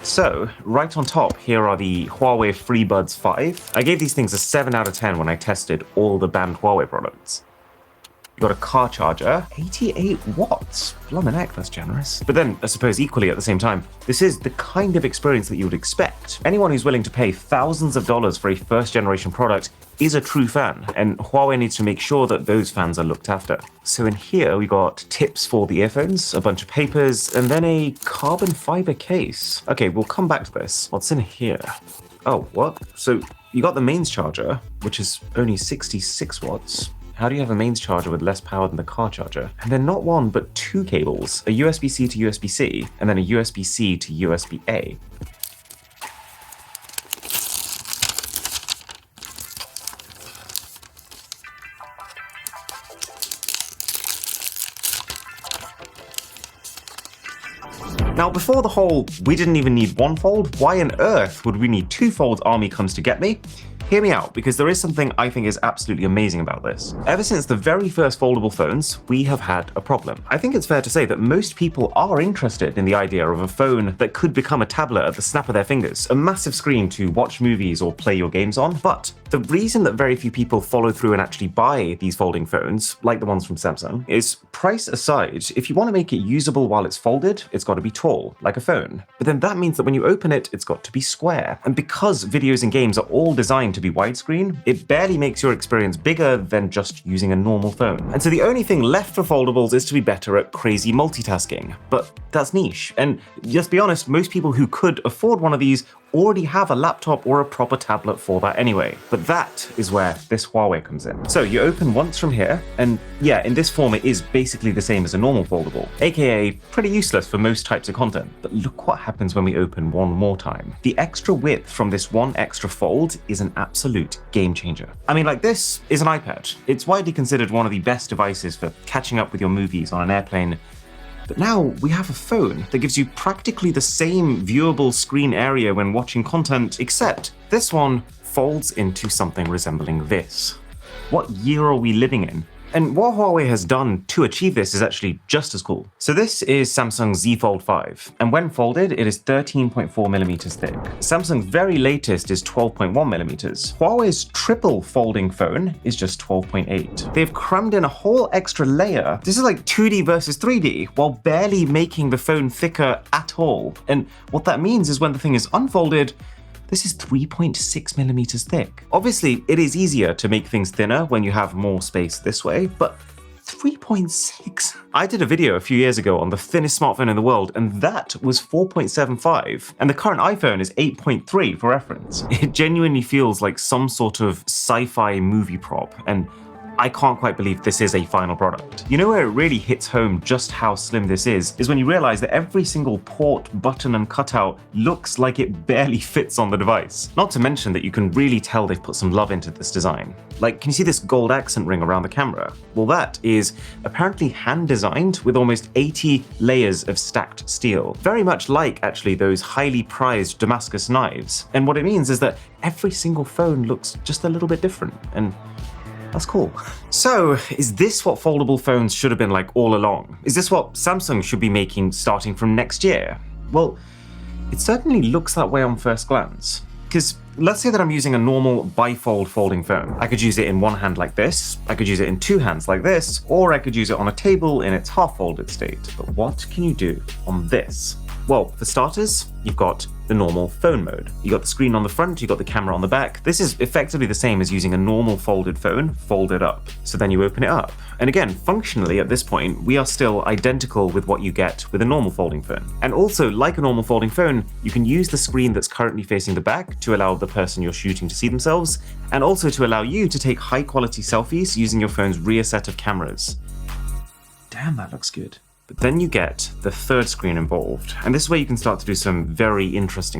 So, right on top, here are the Huawei FreeBuds 5. I gave these things a 7 out of 10 when I tested all the banned Huawei products. You got a car charger, 88 watts. Blimmin' heck, that's generous. But then, I suppose equally at the same time, this is the kind of experience that you would expect. Anyone who's willing to pay thousands of dollars for a first-generation product is a true fan, and Huawei needs to make sure that those fans are looked after. So in here, we got tips for the earphones, a bunch of papers, and then a carbon fiber case. Okay, we'll come back to this. What's in here? Oh, what? So you got the mains charger, which is only 66 watts. How do you have a mains charger with less power than the car charger? And then not one, but two cables, a USB-C to USB-C, and then a USB-C to USB-A. Now, before the whole "we didn't even need one fold, why on earth would we need two folds" army comes to get me, hear me out, because there is something I think is absolutely amazing about this. Ever since the very first foldable phones, we have had a problem. I think it's fair to say that most people are interested in the idea of a phone that could become a tablet at the snap of their fingers, a massive screen to watch movies or play your games on. But the reason that very few people follow through and actually buy these folding phones, like the ones from Samsung, is price aside, if you want to make it usable while it's folded, it's got to be tall, like a phone. But then that means that when you open it, it's got to be square. And because videos and games are all designed to be widescreen, it barely makes your experience bigger than just using a normal phone. And so the only thing left for foldables is to be better at crazy multitasking. But that's niche. And just be honest, most people who could afford one of these already have a laptop or a proper tablet for that anyway. But that is where this Huawei comes in. So you open once from here, and yeah, in this form it is basically the same as a normal foldable, aka pretty useless for most types of content. But look what happens when we open one more time. The extra width from this one extra fold is an absolute game changer. I mean, like, this is an iPad. It's widely considered one of the best devices for catching up with your movies on an airplane. But now we have a phone that gives you practically the same viewable screen area when watching content, except this one folds into something resembling this. What year are we living in? And what Huawei has done to achieve this is actually just as cool. So this is Samsung's Z Fold 5, and when folded, it is 13.4 millimeters thick. Samsung's very latest is 12.1 millimeters. Huawei's triple folding phone is just 12.8. They've crammed in a whole extra layer. This is like 2D versus 3D, while barely making the phone thicker at all. And what that means is when the thing is unfolded, this is 3.6 millimeters thick. Obviously, it is easier to make things thinner when you have more space this way, but 3.6? I did a video a few years ago on the thinnest smartphone in the world, and that was 4.75. And the current iPhone is 8.3 for reference. It genuinely feels like some sort of sci-fi movie prop, and I can't quite believe this is a final product. You know where it really hits home just how slim this is when you realize that every single port, button, and cutout looks like it barely fits on the device. Not to mention that you can really tell they've put some love into this design. Like, can you see this gold accent ring around the camera? Well, that is apparently hand-designed with almost 80 layers of stacked steel. Very much like, actually, those highly prized Damascus knives. And what it means is that every single phone looks just a little bit different, and that's cool. So, is this what foldable phones should have been like all along? Is this what Samsung should be making starting from next year? Well, it certainly looks that way on first glance. Because let's say that I'm using a normal bifold folding phone. I could use it in one hand like this, I could use it in two hands like this, or I could use it on a table in its half-folded state. But what can you do on this? Well, for starters, you've got the normal phone mode. You got the screen on the front, you got the camera on the back. This is effectively the same as using a normal folded phone, folded up. So then you open it up. And again, functionally at this point, we are still identical with what you get with a normal folding phone. And also, like a normal folding phone, you can use the screen that's currently facing the back to allow the person you're shooting to see themselves, and also to allow you to take high quality selfies using your phone's rear set of cameras. Damn, that looks good. But then you get the third screen involved, and this is where you can start to do some very interesting